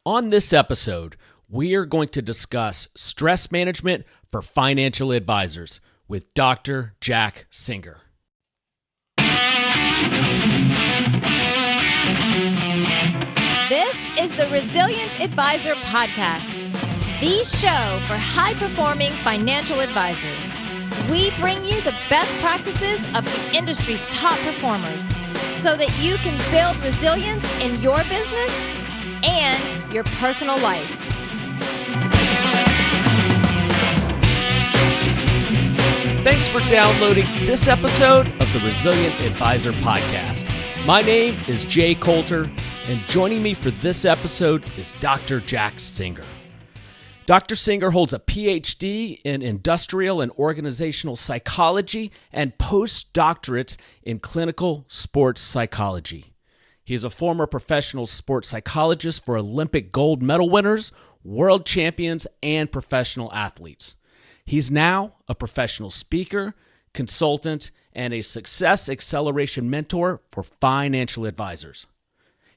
On this episode, we are going to discuss stress management for financial advisors with Dr. Jack Singer. This is the Resilient Advisor Podcast, the show for high-performing financial advisors. We bring you the best practices of the industry's top performers so that you can build resilience in your business and your personal life. Thanks for downloading this episode of the Resilient Advisor Podcast. My name is Jay Coulter, and joining me for this episode is Dr. Jack Singer. Dr. Singer holds a PhD in industrial and organizational psychology and postdoctorates in clinical sports psychology. He is a former professional sports psychologist for Olympic gold medal winners, world champions, and professional athletes. He's now a professional speaker, consultant, and a success acceleration mentor for financial advisors.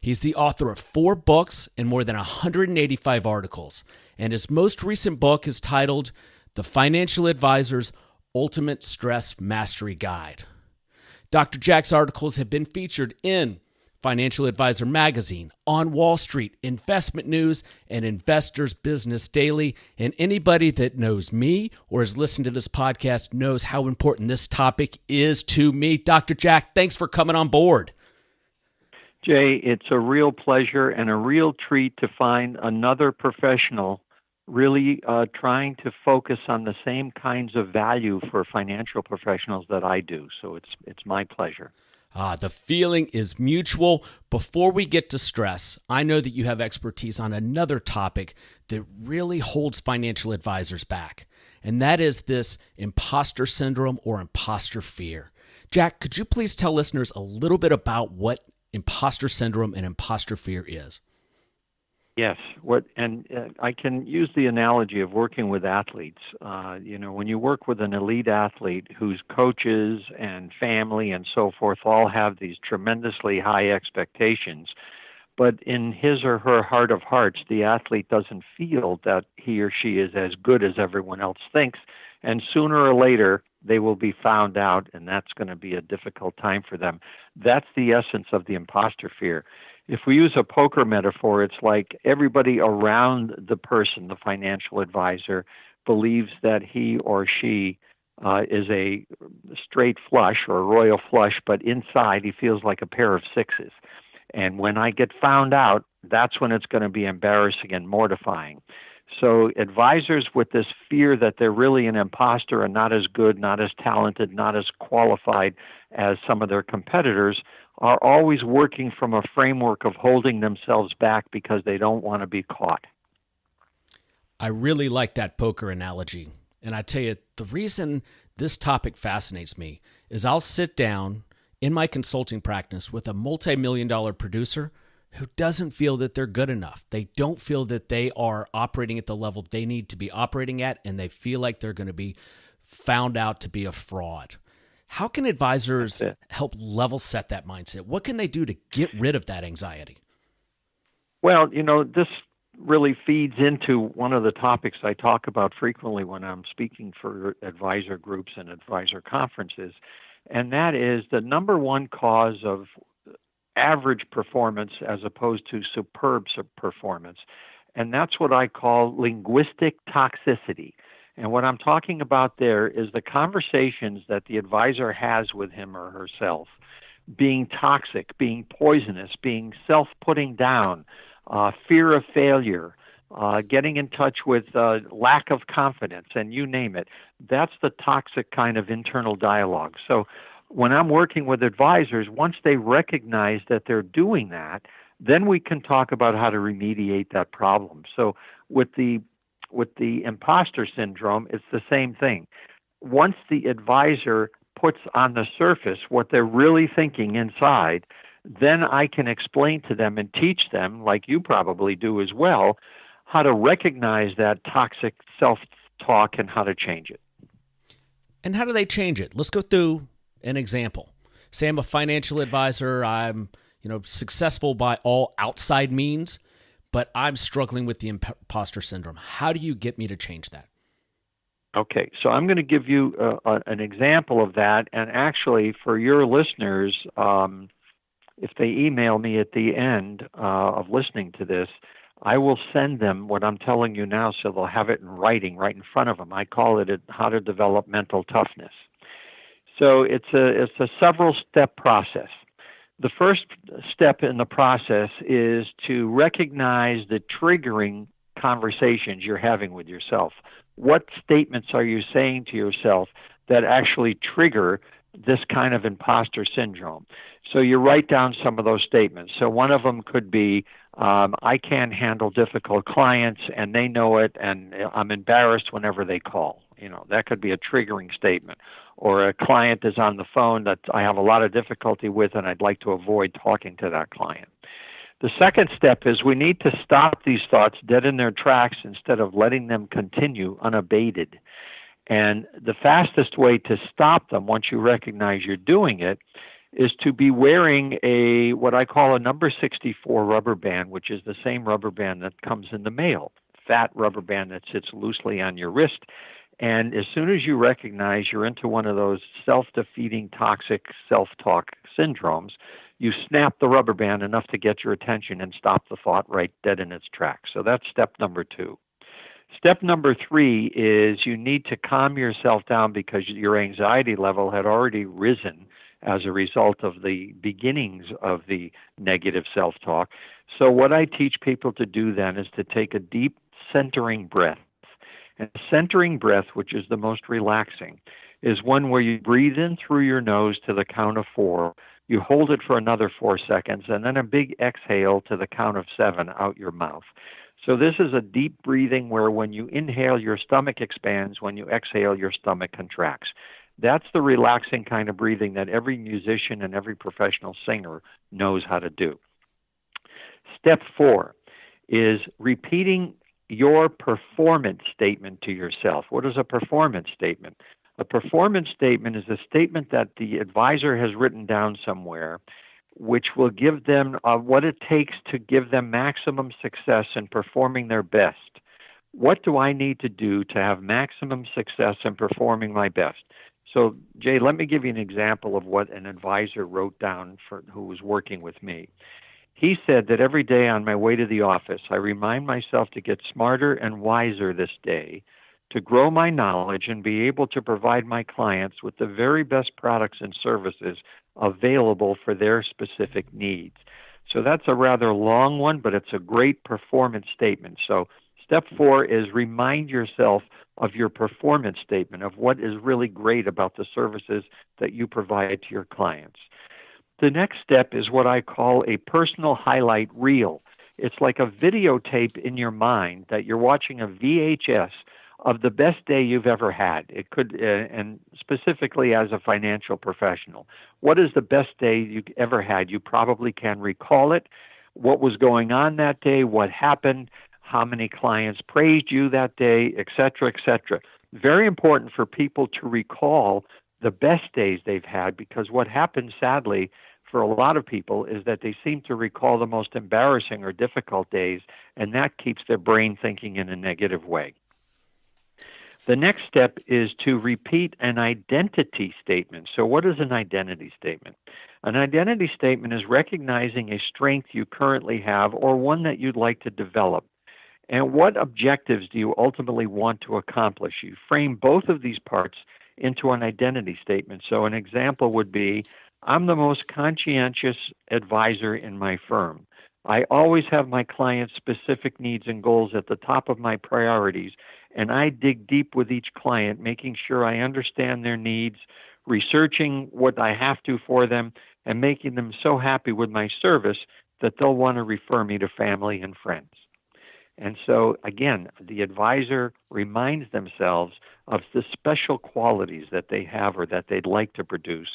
He's the author of 4 books and more than 185 articles, and his most recent book is titled The Financial Advisor's Ultimate Stress Mastery Guide. Dr. Jack's articles have been featured in Financial Advisor Magazine, On Wall Street, Investment News, and Investors Business Daily. And anybody that knows me or has listened to this podcast knows how important this topic is to me. Dr. Jack, thanks for coming on board. Jay, it's a real pleasure and a real treat to find another professional really trying to focus on the same kinds of value for financial professionals that I do. So it's my pleasure. The feeling is mutual. Before we get to stress, I know that you have expertise on another topic that really holds financial advisors back, and that is this impostor syndrome or imposter fear. Jack, could you please tell listeners a little bit about what imposter syndrome and imposter fear is? Yes, I can use the analogy of working with athletes. When you work with an elite athlete whose coaches and family and so forth all have these tremendously high expectations, but in his or her heart of hearts, the athlete doesn't feel that he or she is as good as everyone else thinks, and sooner or later they will be found out, and that's going to be a difficult time for them. That's the essence of the imposter fear. If we use a poker metaphor, it's like everybody around the person, the financial advisor, believes that he or she is a straight flush or a royal flush, but inside he feels like a pair of sixes. And when I get found out, that's when it's going to be embarrassing and mortifying. So advisors with this fear that they're really an imposter and not as good, not as talented, not as qualified as some of their competitors are always working from a framework of holding themselves back because they don't want to be caught. I really like that poker analogy. And I tell you, the reason this topic fascinates me is I'll sit down in my consulting practice with a multi-million-dollar producer who doesn't feel that they're good enough. They don't feel that they are operating at the level they need to be operating at, and they feel like they're going to be found out to be a fraud. How can advisors help level set that mindset? What can they do to get rid of that anxiety? Well, this really feeds into one of the topics I talk about frequently when I'm speaking for advisor groups and advisor conferences, and that is the number one cause of average performance as opposed to superb performance. And that's what I call linguistic toxicity. And what I'm talking about there is the conversations that the advisor has with him or herself being toxic, being poisonous, being self-putting down, fear of failure, getting in touch with lack of confidence, and you name it. That's the toxic kind of internal dialogue. So when I'm working with advisors, once they recognize that they're doing that, then we can talk about how to remediate that problem. So with the imposter syndrome, it's the same thing. Once the advisor puts on the surface what they're really thinking inside, then I can explain to them and teach them, like you probably do as well, how to recognize that toxic self-talk and how to change it. And how do they change it? Let's go through an example. Say I'm a financial advisor. I'm successful by all outside means, but I'm struggling with the imposter syndrome. How do you get me to change that? Okay, so I'm going to give you an example of that. And actually, for your listeners, if they email me at the end of listening to this, I will send them what I'm telling you now so they'll have it in writing right in front of them. I call it How to Develop Mental Toughness. So it's a several-step process. The first step in the process is to recognize the triggering conversations you're having with yourself. What statements are you saying to yourself that actually trigger this kind of imposter syndrome? So you write down some of those statements. So one of them could be, I can't handle difficult clients and they know it, and I'm embarrassed whenever they call. That could be a triggering statement. Or a client is on the phone that I have a lot of difficulty with and I'd like to avoid talking to that client. The second step is we need to stop these thoughts dead in their tracks instead of letting them continue unabated. And the fastest way to stop them once you recognize you're doing it is to be wearing what I call a number 64 rubber band, which is the same rubber band that comes in the mail, fat rubber band that sits loosely on your wrist. And as soon as you recognize you're into one of those self-defeating, toxic self-talk syndromes, you snap the rubber band enough to get your attention and stop the thought right dead in its tracks. So that's step number 2. Step number 3 is you need to calm yourself down because your anxiety level had already risen as a result of the beginnings of the negative self-talk. So what I teach people to do then is to take a deep centering breath. And centering breath, which is the most relaxing, is one where you breathe in through your nose to the count of 4, you hold it for another 4 seconds, and then a big exhale to the count of 7 out your mouth. So this is a deep breathing where when you inhale, your stomach expands. When you exhale, your stomach contracts. That's the relaxing kind of breathing that every musician and every professional singer knows how to do. Step 4 is repeating your performance statement to yourself. What is a performance statement? A performance statement is a statement that the advisor has written down somewhere, which will give them what it takes to give them maximum success in performing their best. What do I need to do to have maximum success in performing my best? So, Jay, let me give you an example of what an advisor wrote down who was working with me. He said that every day on my way to the office, I remind myself to get smarter and wiser this day, to grow my knowledge and be able to provide my clients with the very best products and services available for their specific needs. So that's a rather long one, but it's a great performance statement. So step 4 is remind yourself of your performance statement, of what is really great about the services that you provide to your clients. The next step is what I call a personal highlight reel. It's like a videotape in your mind that you're watching a VHS of the best day you've ever had. It could, and specifically as a financial professional, what is the best day you ever had? You probably can recall it. What was going on that day? What happened? How many clients praised you that day, et cetera, et cetera. Very important for people to recall the best days they've had, because what happens, sadly, for a lot of people is that they seem to recall the most embarrassing or difficult days, and that keeps their brain thinking in a negative way. The next step is to repeat an identity statement. So what is an identity statement? An identity statement is recognizing a strength you currently have or one that you'd like to develop. And what objectives do you ultimately want to accomplish? You frame both of these parts into an identity statement. So an example would be, I'm the most conscientious advisor in my firm. I always have my clients' specific needs and goals at the top of my priorities, and I dig deep with each client, making sure I understand their needs, researching what I have to for them, and making them so happy with my service that they'll want to refer me to family and friends. And so, again, the advisor reminds themselves of the special qualities that they have or that they'd like to produce,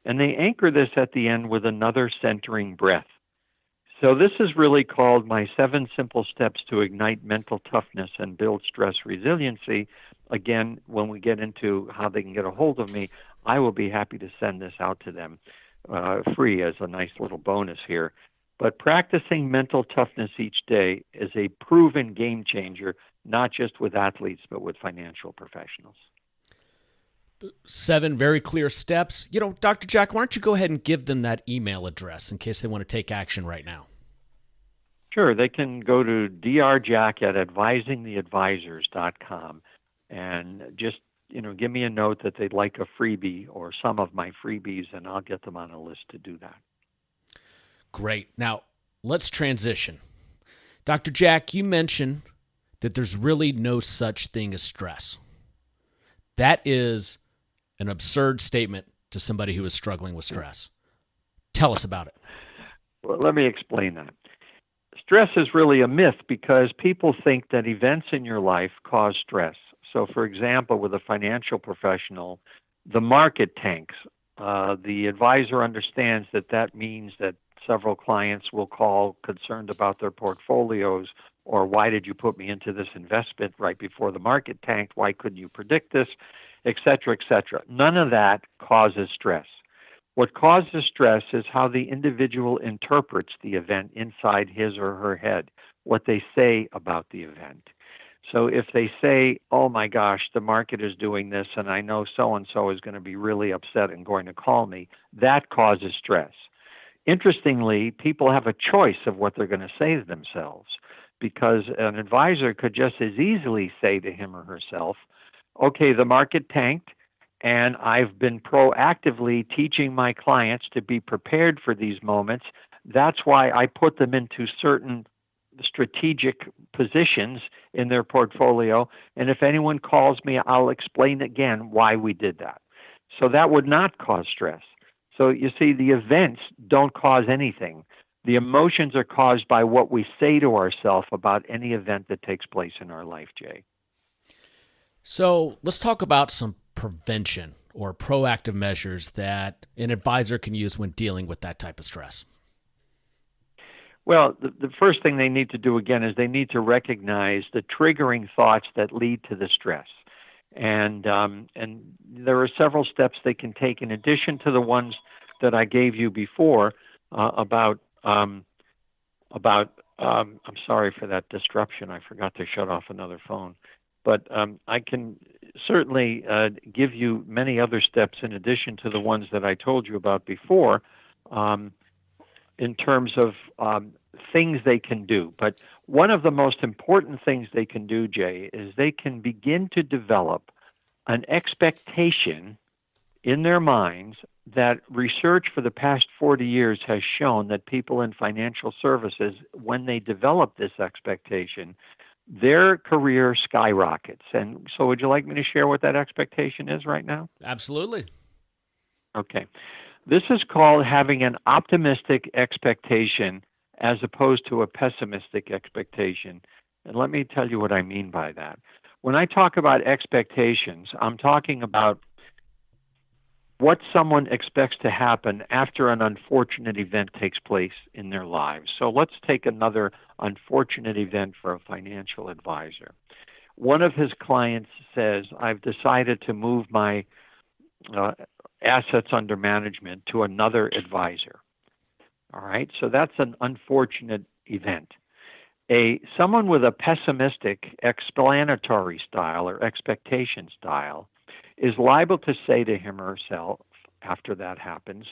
and they anchor this at the end with another centering breath. So this is really called my 7 simple steps to ignite mental toughness and build stress resiliency. Again, when we get into how they can get a hold of me, I will be happy to send this out to them free as a nice little bonus here. But practicing mental toughness each day is a proven game changer, not just with athletes, but with financial professionals. 7 very clear steps. Dr. Jack, why don't you go ahead and give them that email address in case they want to take action right now? Sure. They can go to drjack@advisingtheadvisors.com and just, give me a note that they'd like a freebie or some of my freebies, and I'll get them on a list to do that. Great. Now, let's transition. Dr. Jack, you mentioned that there's really no such thing as stress. That is an absurd statement to somebody who is struggling with stress. Tell us about it. Well, let me explain that. Stress is really a myth because people think that events in your life cause stress. So, for example, with a financial professional, the market tanks. The advisor understands that means that several clients will call concerned about their portfolios, or why did you put me into this investment right before the market tanked? Why couldn't you predict this? Et cetera, et cetera. None of that causes stress. What causes stress is how the individual interprets the event inside his or her head, what they say about the event. So if they say, oh my gosh, the market is doing this and I know so-and-so is going to be really upset and going to call me, that causes stress. Interestingly, people have a choice of what they're going to say to themselves, because an advisor could just as easily say to him or herself, okay, the market tanked, and I've been proactively teaching my clients to be prepared for these moments. That's why I put them into certain strategic positions in their portfolio. And if anyone calls me, I'll explain again why we did that. So that would not cause stress. So you see, the events don't cause anything. The emotions are caused by what we say to ourselves about any event that takes place in our life, Jay. So let's talk about some prevention or proactive measures that an advisor can use when dealing with that type of stress. Well, the first thing they need to do, again, is they need to recognize the triggering thoughts that lead to the stress. And there are several steps they can take in addition to the ones that I gave you before about I'm sorry for that disruption. I forgot to shut off another phone. But I can certainly give you many other steps in addition to the ones that I told you about before in terms of things they can do. But one of the most important things they can do, Jay, is they can begin to develop an expectation in their minds that research for the past 40 years has shown that people in financial services, when they develop this expectation, their career skyrockets. And so would you like me to share what that expectation is right now? Absolutely. Okay. This is called having an optimistic expectation as opposed to a pessimistic expectation. And let me tell you what I mean by that. When I talk about expectations, I'm talking about what someone expects to happen after an unfortunate event takes place in their lives. So let's take another unfortunate event for a financial advisor. One of his clients says, I've decided to move my assets under management to another advisor. All right, so that's an unfortunate event. Someone with a pessimistic explanatory style or expectation style is liable to say to him or herself after that happens,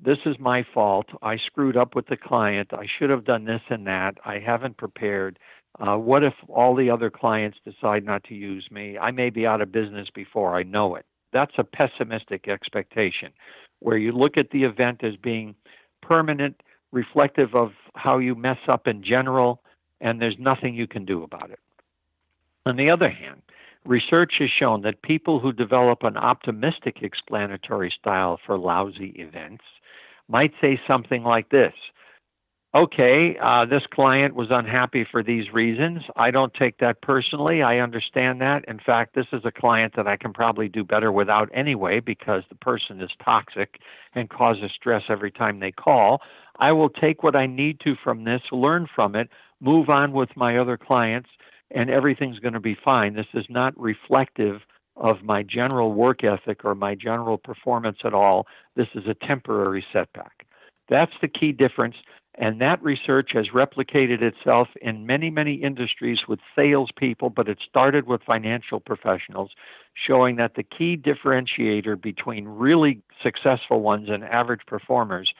this is my fault. I screwed up with the client. I should have done this and that. I haven't prepared. What if all the other clients decide not to use me? I may be out of business before I know it. That's a pessimistic expectation, where you look at the event as being permanent, reflective of how you mess up in general, and there's nothing you can do about it. On the other hand, research has shown that people who develop an optimistic explanatory style for lousy events might say something like this. Okay, this client was unhappy for these reasons. I don't take that personally. I understand that. In fact, this is a client that I can probably do better without anyway because the person is toxic and causes stress every time they call. I will take what I need to from this, learn from it, move on with my other clients, and everything's going to be fine. This is not reflective of my general work ethic or my general performance at all. This is a temporary setback. That's the key difference. And that research has replicated itself in many, many industries with salespeople, but it started with financial professionals, showing that the key differentiator between really successful ones and average performers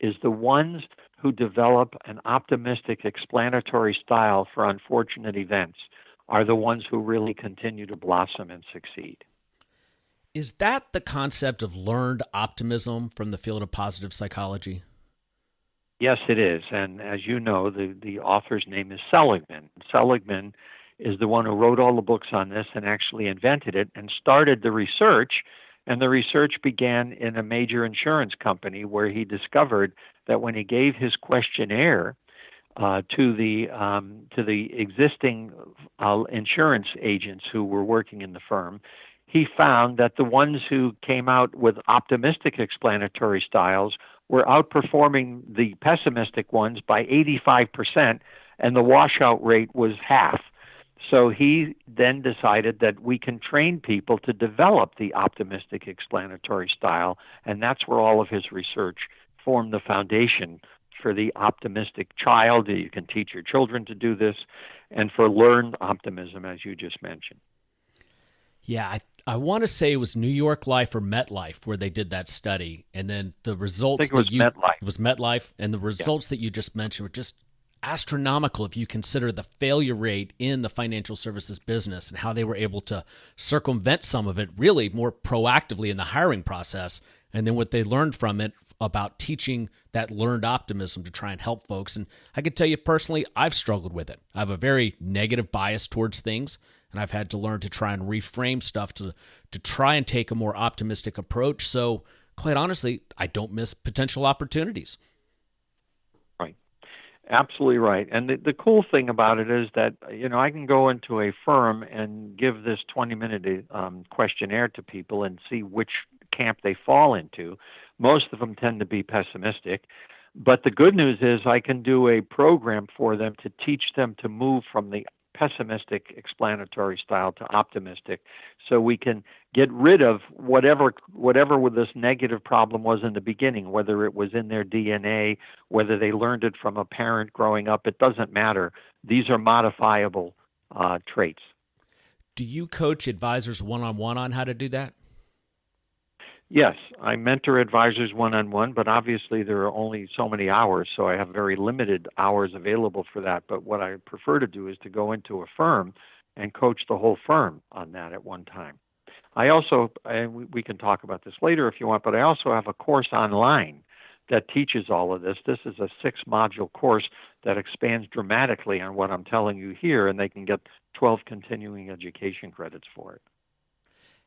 is the ones who develop an optimistic explanatory style for unfortunate events are the ones who really continue to blossom and succeed. Is that the concept of learned optimism from the field of positive psychology? Yes, it is. And as you know, the author's name is Seligman. Seligman is the one who wrote all the books on this and actually invented it and started the research. And the research began in a major insurance company where he discovered that when he gave his questionnaire to the existing insurance agents who were working in the firm, he found that the ones who came out with optimistic explanatory styles were outperforming the pessimistic ones by 85%, and the washout rate was half. So he then decided that we can train people to develop the optimistic explanatory style, and that's where all of his research formed the foundation for the optimistic child. You can teach your children to do this, and for learned optimism, as you just mentioned. Yeah, I want to say it was New York Life or MetLife where they did that study, and then the results. I think It was MetLife, and the results that you just mentioned were just astronomical if you consider the failure rate in the financial services business and how they were able to circumvent some of it really more proactively in the hiring process, and then what they learned from it about teaching that learned optimism to try and help folks. And I can tell you personally, I've struggled with it. I have a very negative bias towards things, and I've had to learn to try and reframe stuff to try and take a more optimistic approach. So quite honestly, I don't miss potential opportunities. Right. Absolutely right. And the cool thing about it is that, I can go into a firm and give this 20-minute questionnaire to people and see which camp they fall into. Most of them tend to be pessimistic. But the good news is I can do a program for them to teach them to move from the pessimistic explanatory style to optimistic, so we can get rid of whatever with this negative problem was in the beginning, whether it was in their DNA, whether they learned it from a parent growing up. It doesn't matter. These are modifiable traits. Do you coach advisors one-on-one on how to do that? Yes, I mentor advisors one-on-one, but obviously there are only so many hours, so I have very limited hours available for that. But what I prefer to do is to go into a firm and coach the whole firm on that at one time. I also, and we can talk about this later if you want, but I also have a course online that teaches all of this. This is a 6-module course that expands dramatically on what I'm telling you here, and they can get 12 continuing education credits for it.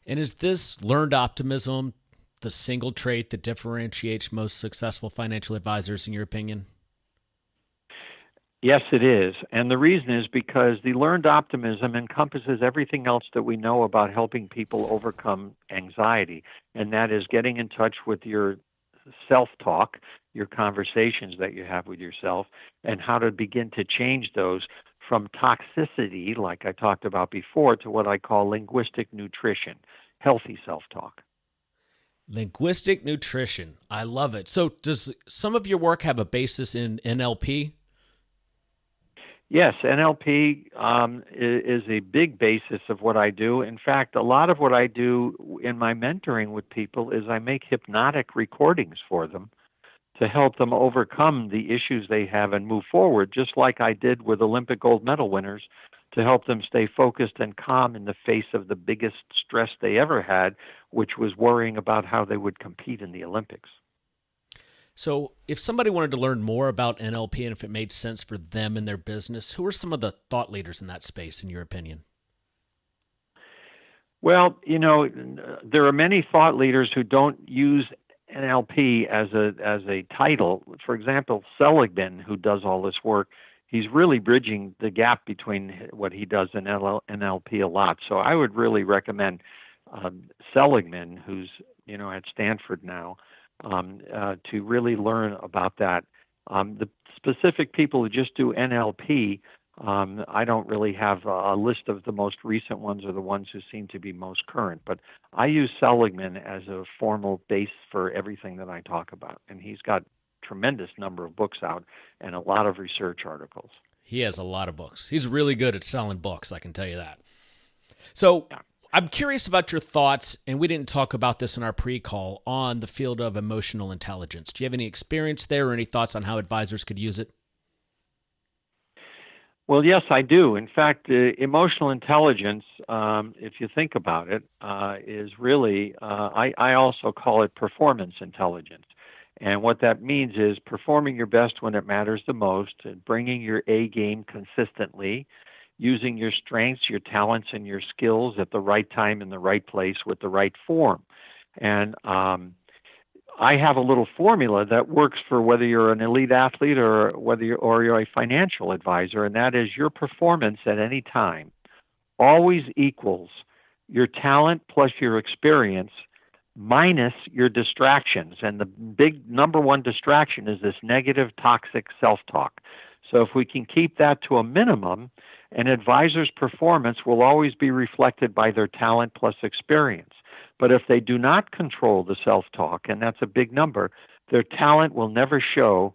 And is this learned optimism the single trait that differentiates most successful financial advisors, in your opinion? Yes, it is. And the reason is because the learned optimism encompasses everything else that we know about helping people overcome anxiety. And that is getting in touch with your self-talk, your conversations that you have with yourself, and how to begin to change those from toxicity, like I talked about before, to what I call linguistic nutrition, healthy self-talk. Linguistic nutrition. I love it. So does some of your work have a basis in NLP? Yes, NLP is a big basis of what I do. In fact, a lot of what I do in my mentoring with people is I make hypnotic recordings for them to help them overcome the issues they have and move forward, just like I did with Olympic gold medal winners, to help them stay focused and calm in the face of the biggest stress they ever had, which was worrying about how they would compete in the Olympics. So if somebody wanted to learn more about NLP and if it made sense for them and their business, who are some of the thought leaders in that space, in your opinion? Well, there are many thought leaders who don't use NLP as a title. For example, Seligman, who does all this work, he's really bridging the gap between what he does in NLP a lot. So I would really recommend Seligman, who's at Stanford now, to really learn about that. The specific people who just do NLP, I don't really have a list of the most recent ones or the ones who seem to be most current, but I use Seligman as a formal base for everything that I talk about, and he's got tremendous number of books out and a lot of research articles. He has a lot of books. He's really good at selling books, I can tell you that. So I'm curious about your thoughts, and we didn't talk about this in our pre-call, on the field of emotional intelligence. Do you have any experience there or any thoughts on how advisors could use it? Well, yes, I do. In fact, emotional intelligence, if you think about it, is really, I also call it performance intelligence. And what that means is performing your best when it matters the most, and bringing your A game consistently, using your strengths, your talents, and your skills at the right time in the right place with the right form. And I have a little formula that works for whether you're an elite athlete or whether you're a financial advisor, and that is your performance at any time always equals your talent plus your experience minus your distractions. And the big number one distraction is this negative, toxic self-talk. So if we can keep that to a minimum, an advisor's performance will always be reflected by their talent plus experience. But if they do not control the self-talk, and that's a big number, their talent will never show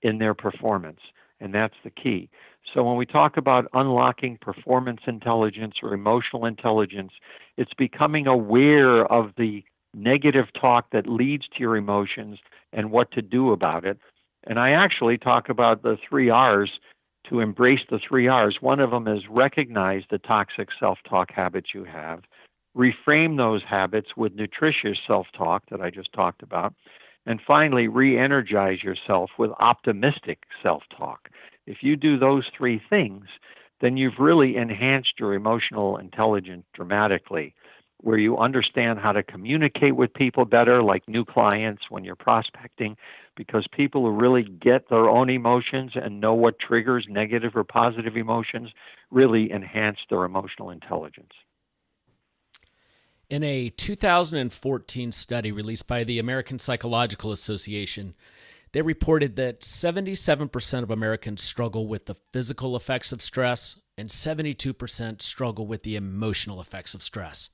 in their performance, and that's the key. So when we talk about unlocking performance intelligence or emotional intelligence, it's becoming aware of the negative talk that leads to your emotions and what to do about it. And I actually talk about the 3 R's to embrace the 3 R's. One of them is recognize the toxic self-talk habits you have, reframe those habits with nutritious self-talk that I just talked about, and finally, re-energize yourself with optimistic self-talk. If you do those 3 things, then you've really enhanced your emotional intelligence dramatically, where you understand how to communicate with people better, like new clients when you're prospecting, because people who really get their own emotions and know what triggers negative or positive emotions really enhance their emotional intelligence. In a 2014 study released by the American Psychological Association, they reported that 77% of Americans struggle with the physical effects of stress and 72% struggle with the emotional effects of stress.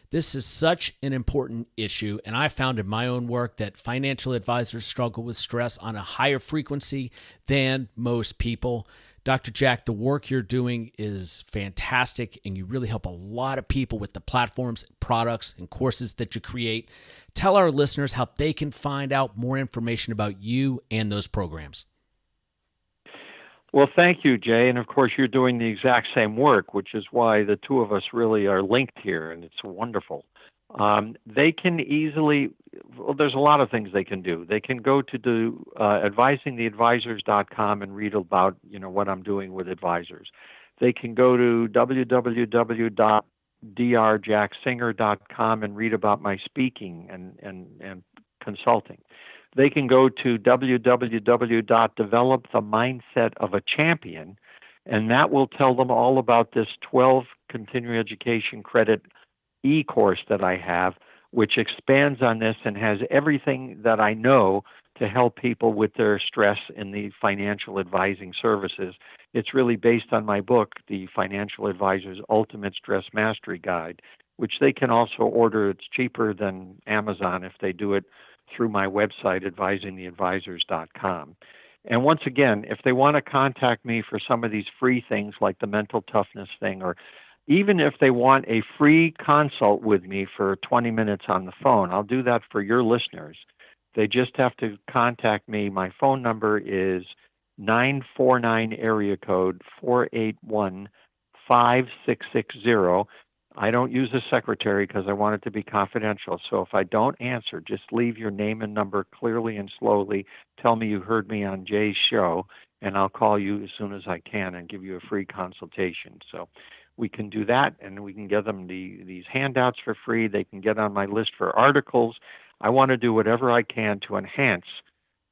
This is such an important issue, and I found in my own work that financial advisors struggle with stress on a higher frequency than most people. Dr. Jack, the work you're doing is fantastic, and you really help a lot of people with the platforms, products, and courses that you create. Tell our listeners how they can find out more information about you and those programs. Well, thank you, Jay. And of course, you're doing the exact same work, which is why the two of us really are linked here, and it's wonderful. They can easily, well, there's a lot of things they can do. They can go to advisingtheadvisors.com and read about, what I'm doing with advisors. They can go to www.drjacksinger.com and read about my speaking and consulting. They can go to www.developthemindsetofachampion, and that will tell them all about this 12 continuing education credit e-course that I have, which expands on this and has everything that I know to help people with their stress in the financial advising services. It's really based on my book, The Financial Advisor's Ultimate Stress Mastery Guide, which they can also order. It's cheaper than Amazon if they do it through my website, advisingtheadvisors.com. And once again, if they want to contact me for some of these free things like the mental toughness thing, or even if they want a free consult with me for 20 minutes on the phone, I'll do that for your listeners. They just have to contact me. My phone number is 949 area code 481-5660. I don't use a secretary because I want it to be confidential. So if I don't answer, just leave your name and number clearly and slowly. Tell me you heard me on Jay's show, and I'll call you as soon as I can and give you a free consultation. So we can do that, and we can give them these handouts for free. They can get on my list for articles. I want to do whatever I can to enhance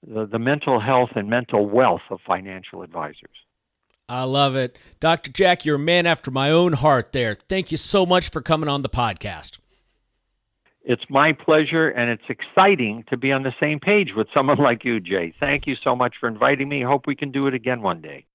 the mental health and mental wealth of financial advisors. I love it. Dr. Jack, you're a man after my own heart there. Thank you so much for coming on the podcast. It's my pleasure, and it's exciting to be on the same page with someone like you, Jay. Thank you so much for inviting me. Hope we can do it again one day.